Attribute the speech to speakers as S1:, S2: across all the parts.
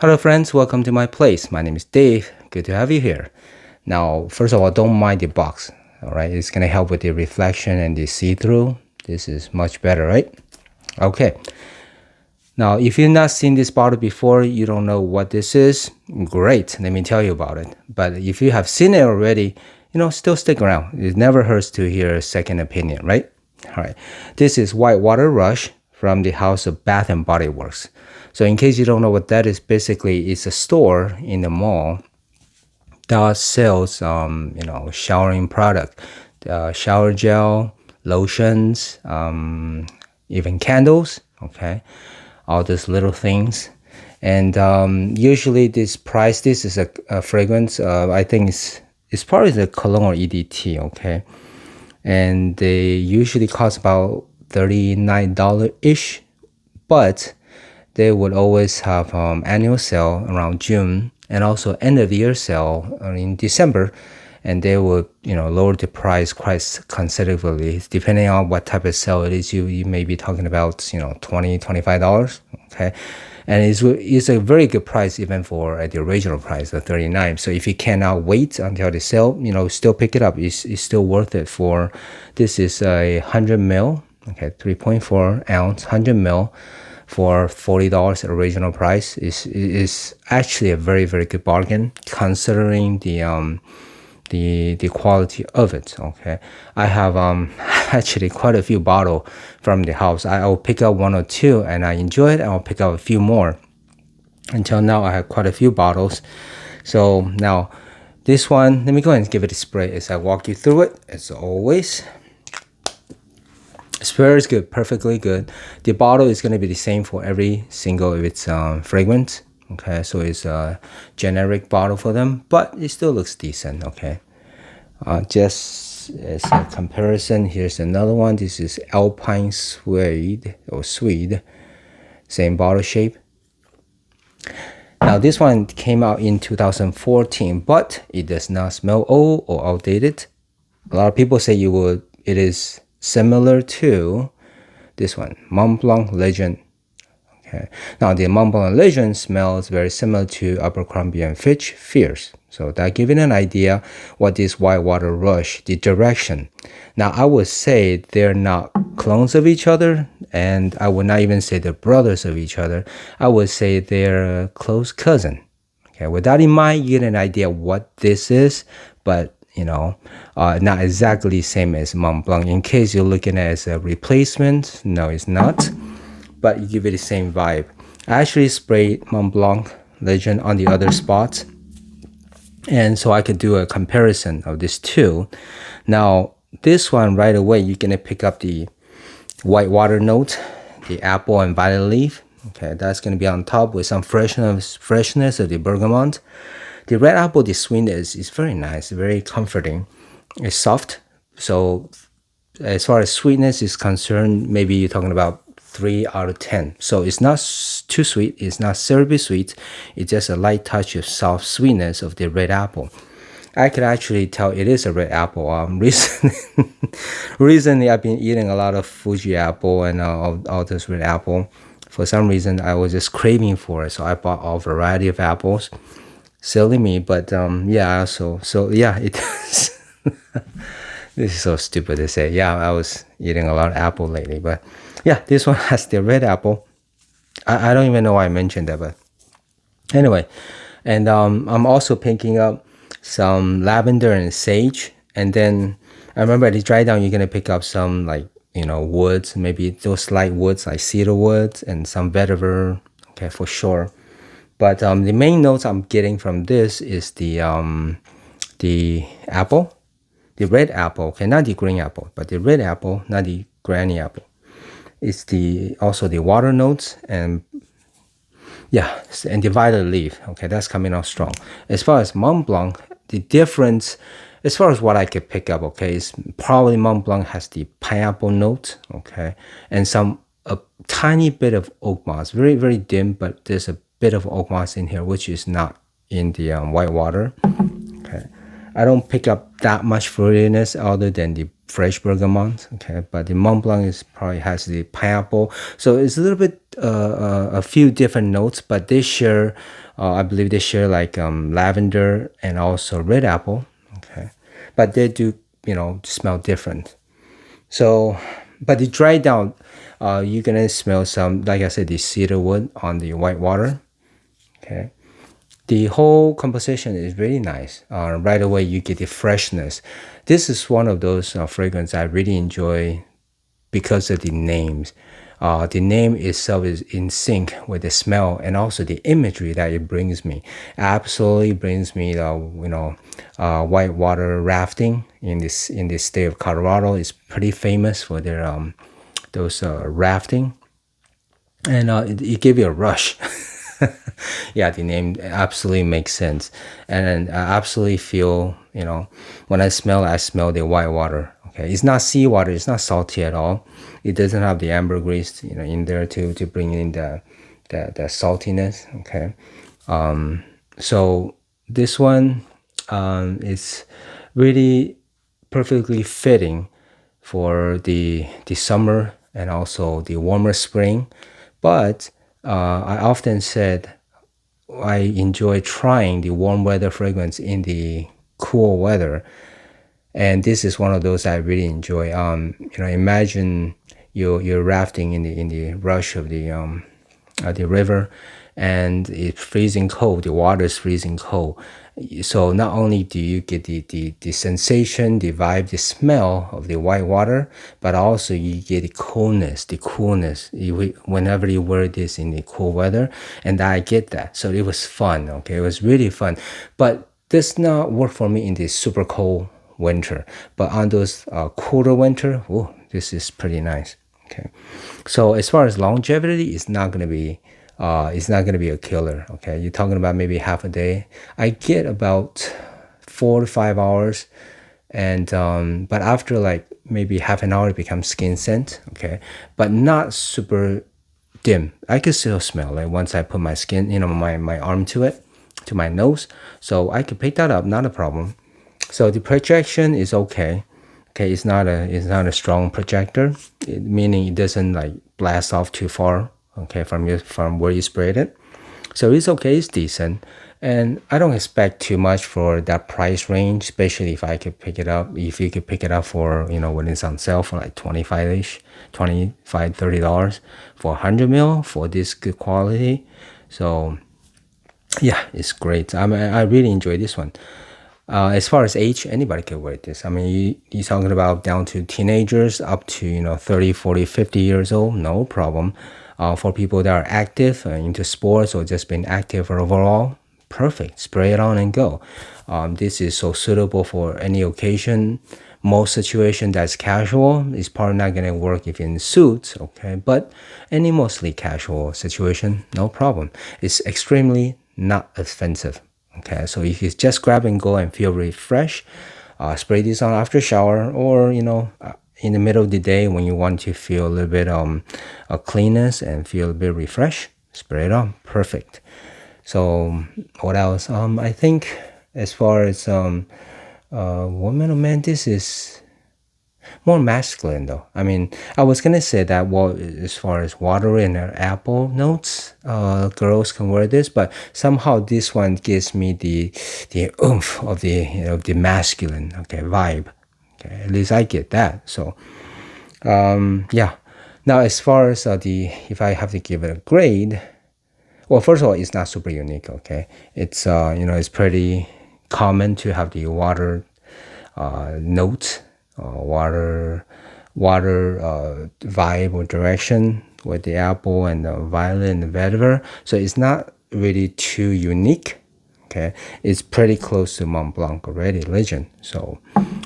S1: Hello friends, welcome to my place. My name is Dave. Good to have you here. Now, first of all, don't mind the box. All right, it's gonna help with the reflection and the see-through. This is much better, right? Okay. Now, if you've not seen this bottle before, you don't know what this is, great. Let me tell you about it. But if you have seen it already, still stick around. It never hurts to hear a second opinion, right? All right. This is Whitewater Rush from the house of Bath and Body Works. So in case you don't know what that is, basically it's a store in the mall that sells, showering product, shower gel, lotions, even candles. Okay, all those little things. And usually this is a fragrance. I think it's probably the cologne or EDT. Okay, and they usually cost about $39 ish, but they would always have annual sale around June and also end of the year sale in December, and they would lower the price quite considerably depending on what type of sale it is. You may be talking about $20-$25. Okay, and it's a very good price even for the original price of $39. So if you cannot wait until the sale, still pick it up. It's still worth it. For this is a 100 ml, okay, 3.4 ounce 100 ml for $40 original price. Is actually a very, very good bargain considering the quality of it. Okay, I have actually quite a few bottles from the house. I'll pick up one or two and I enjoy it. I'll pick up a few more. Until now I have quite a few bottles. So now this one, let me go ahead and give it a spray as I walk you through it as always. Spray is good, perfectly good. The bottle is going to be the same for every single of its fragrance. Okay, so it's a generic bottle for them, but it still looks decent. Okay, just as a comparison, here's another one. This is Alpine Suede or Swede, same bottle shape. Now this one came out in 2014, but it does not smell old or outdated. A lot of people say it is similar to this one, Montblanc Legend. Okay. Now the Montblanc Legend smells very similar to Abercrombie and Fitch Fierce. So that gives you an idea what this Whitewater Rush, the direction. Now I would say they're not clones of each other, and I would not even say they're brothers of each other. I would say they're a close cousin. Okay, with that in mind, you get an idea what this is, but not exactly the same as Montblanc. In case you're looking at it as a replacement, no, it's not. But you give it the same vibe. I actually sprayed Montblanc Legend on the other spots, and so I could do a comparison of these two. Now, this one right away, you're gonna pick up the whitewater note, the apple and violet leaf. Okay, that's gonna be on top with some freshness of the bergamot. The red apple, the sweetness is very nice, very comforting. It's soft. So as far as sweetness is concerned, maybe you're talking about 3 out of 10. So it's not too sweet. It's not syrupy sweet. It's just a light touch of soft sweetness of the red apple. I could actually tell it is a red apple. Recently I've been eating a lot of Fuji apple and all this red apple. For some reason, I was just craving for it. So I bought a variety of apples. Silly me, but yeah, so yeah, it does. This is so stupid to say. Yeah, I was eating a lot of apple lately, but yeah, this one has the red apple. I don't even know why I mentioned that, but anyway. And I'm also picking up some lavender and sage, and then I remember at the dry down you're gonna pick up some woods, maybe those light woods like cedar woods and some vetiver. Okay, for sure. But the main notes I'm getting from this is the apple, the red apple. Okay, not the green apple, but the red apple, not the granny apple. It's also the water notes and yeah, and the violet leaf. Okay, that's coming out strong. As far as Montblanc, the difference, as far as what I could pick up, okay, is probably Montblanc has the pineapple note, okay, and a tiny bit of oak moss, very, very dim, but there's a bit of oak moss in here, which is not in the whitewater. Okay, I don't pick up that much fruitiness other than the fresh bergamot. Okay, but the Montblanc probably has the pineapple, so it's a little bit a few different notes, but they share, I believe they share like lavender and also red apple. Okay, but they do, smell different. So, but the dry down, you're gonna smell some, like I said, the cedar wood on the white water. Okay, the whole composition is really nice. Right away, you get the freshness. This is one of those fragrances I really enjoy because of the names. The name itself is in sync with the smell and also the imagery that it brings me. Absolutely brings me, whitewater rafting in this state of Colorado. Is pretty famous for their those rafting, and it gave you a rush. Yeah, the name absolutely makes sense, and then I absolutely feel, when I smell the white water. Okay, it's not seawater, it's not salty at all. It doesn't have the ambergris, in there to bring in the saltiness. Okay, so this one is really perfectly fitting for the summer and also the warmer spring. But I often said I enjoy trying the warm weather fragrance in the cool weather, and this is one of those I really enjoy. Imagine you're rafting in the rush of the river, and it's freezing cold. The water is freezing cold. So not only do you get the sensation, the vibe, the smell of the white water, but also you get the coolness whenever you wear this in the cool weather. And I get that. So it was fun. Okay, it was really fun. But does not work for me in the super cold winter. But on those cooler winter, oh, this is pretty nice. Okay, so as far as longevity, it's not gonna be a killer. Okay, you're talking about maybe half a day. I get about 4 to 5 hours, and but after like maybe half an hour, it becomes skin scent. Okay, but not super dim. I can still smell like once I put my skin, my arm to it, to my nose, so I can pick that up, not a problem. So the projection is okay. Okay, it's not a strong projector, meaning it doesn't like blast off too far. Okay, from where you sprayed it. So it's okay, it's decent. And I don't expect too much for that price range, especially if you could pick it up for, when it's on sale for like 25-ish, 25 $30 for 100 mil for this good quality. So yeah, it's great. I mean, I really enjoy this one. As far as age, anybody can wear this. I mean, you're talking about down to teenagers up to, 30, 40, 50 years old, no problem. For people that are active into sports or just being active overall, perfect. Spray it on and go. This is so suitable for any occasion. Most situation that's casual is probably not going to work if you're in suits, okay? But any mostly casual situation, no problem. It's extremely not offensive. Okay, so if you just grab and go and feel refreshed, spray this on after shower, or in the middle of the day when you want to feel a little bit of cleanness and feel a bit refreshed, spray it on. Perfect. So what else? I think as far as woman or man, this is more masculine though. I mean, I was gonna say that, well, as far as water and apple notes, girls can wear this, but somehow this one gives me the oomph of the masculine, okay, vibe. Okay, at least I get that. So yeah. Now as far as if I have to give it a grade, well, first of all, it's not super unique. Okay, it's it's pretty common to have the water note, water vibe or direction with the apple and the violet and the vetiver. So it's not really too unique. Okay, it's pretty close to Montblanc already, legend. So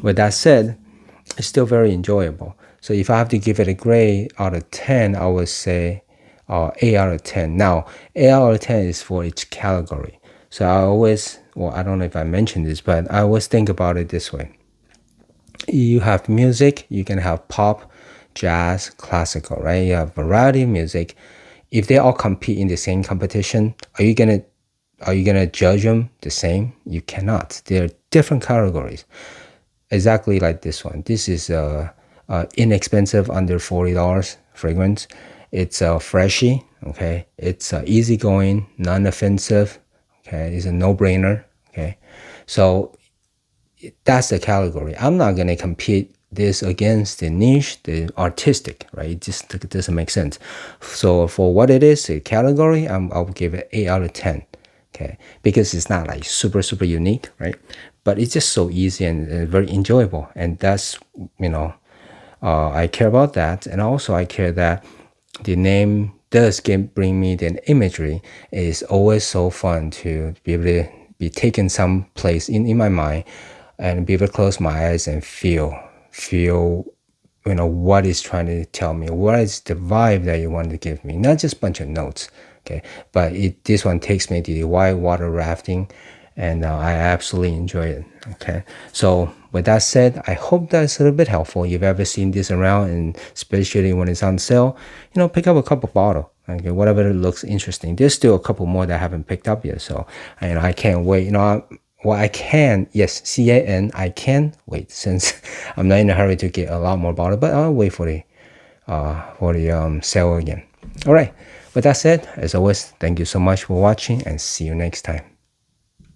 S1: with that said, it's still very enjoyable. So if I have to give it a grade out of 10, I would say 8 out of 10. Now, 8 out of 10 is for each category. So I don't know if I mentioned this, but I always think about it this way. You have music, you can have pop, jazz, classical, right? You have variety of music. If they all compete in the same competition, are you gonna judge them the same? You cannot. They're different categories. Exactly like this one. This is inexpensive, under $40 fragrance. It's freshy, Okay, it's easygoing, non-offensive. Okay, it's a no-brainer. Okay, so that's the category. I'm not gonna compete this against the niche, the artistic, right? It just doesn't make sense. So for what it is, a category, I'll give it 8 out of 10. Okay, because it's not like super unique, right? But it's just so easy and very enjoyable, and that's I care about that, and also I care that the name does bring me the imagery. It's always so fun to be able to be taken someplace in my mind and be able to close my eyes and feel what is trying to tell me, what is the vibe that you want to give me, not just a bunch of notes. Okay, but this one takes me to the whitewater rafting, and I absolutely enjoy it. Okay, so with that said, I hope that's a little bit helpful. If you've ever seen this around, and especially when it's on sale, pick up a couple bottle. Okay, whatever looks interesting. There's still a couple more that I haven't picked up yet, so I can't wait. Well, I can, yes, CAN, I can wait, since I'm not in a hurry to get a lot more bottle, but I'll wait for the sale again. All right, with that said, as always, thank you so much for watching, and see you next time.